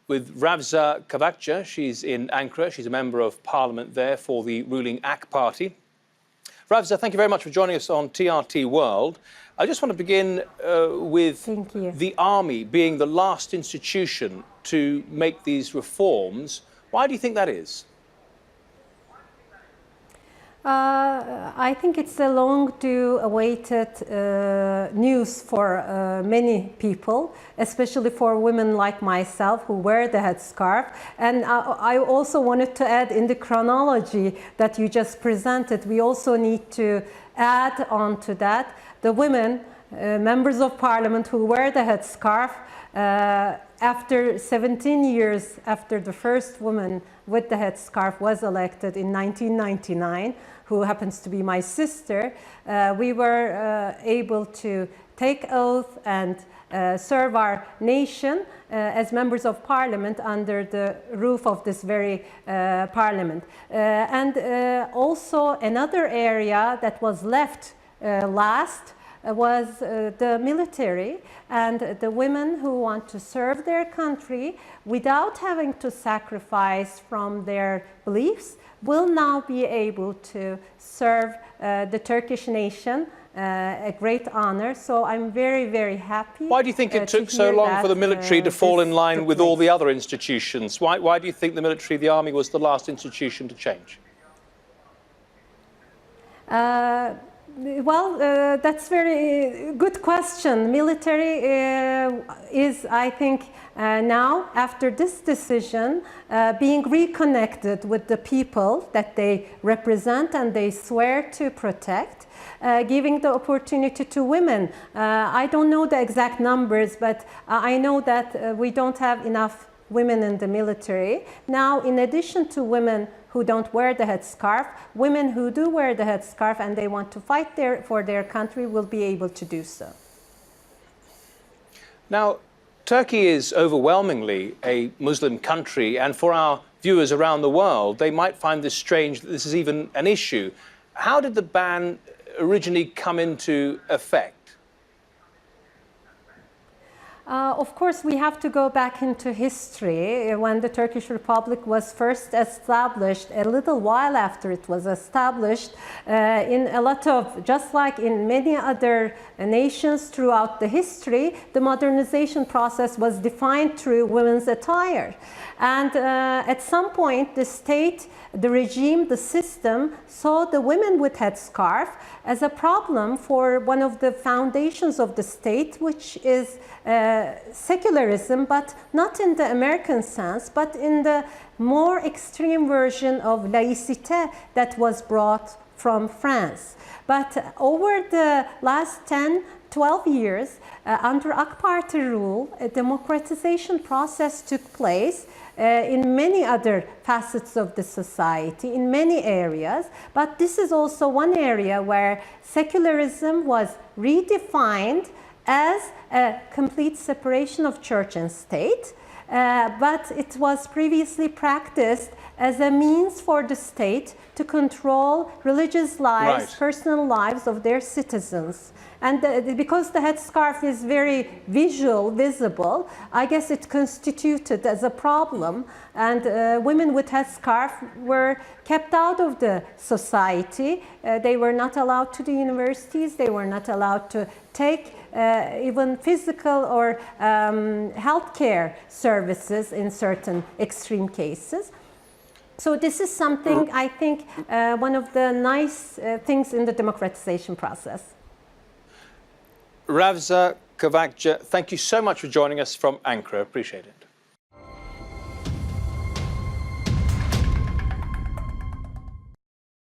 with Ravza Kavakja. She's in Ankara. She's a member of parliament there for the ruling AK party. Ravza, thank you very much for joining us on TRT World. I just want to begin with the army being the last institution to make these reforms. Why do you think that is? I think it's a long due awaited news for many people, especially for women like myself who wear the headscarf. And I also wanted to add, in the chronology that you just presented, we also need to add on to that the women, members of parliament who wear the headscarf. After 17 years after the first woman with the headscarf was elected in 1999, who happens to be my sister, we were able to take oath and serve our nation as members of parliament under the roof of this very parliament. Also another area that was left last was the military, and the women who want to serve their country without having to sacrifice from their beliefs will now be able to serve the Turkish nation a great honor. So I'm very, very happy. Why do you think it took so long for the military to fall in line with all the other institutions? Why do you think the military, the army, was the last institution to change? Well, that's very good question. Military is, I think, now, after this decision, being reconnected with the people that they represent and they swear to protect, giving the opportunity to women. I don't know the exact numbers, but I know that we don't have enough women in the military. Now, in addition to women who don't wear the headscarf, women who do wear the headscarf and they want to fight for their country will be able to do so. Now, Turkey is overwhelmingly a Muslim country, and for our viewers around the world, they might find this strange that this is even an issue. How did the ban originally come into effect? Of course, we have to go back into history. When the Turkish Republic was first established, a little while after it was established, in a lot of, just like in many other nations throughout the history, the modernization process was defined through women's attire. And at some point, the state, the regime, the system saw the women with headscarf as a problem for one of the foundations of the state, which is secularism, but not in the American sense, but in the more extreme version of laïcité that was brought from France. But over the last 10-12 years, under AK Party rule, a democratization process took place in many other facets of the society, in many areas. But this is also one area where secularism was redefined as a complete separation of church and state, but it was previously practiced as a means for the state to control religious lives, personal lives of their citizens. And because the headscarf is very visible, I guess it constituted as a problem, and women with headscarf were kept out of the society. They were not allowed to the universities, they were not allowed to take even physical or healthcare services in certain extreme cases. So this is something, I think, one of the nice things in the democratization process. Ravza Kavakja, thank you so much for joining us from Ankara. Appreciate it.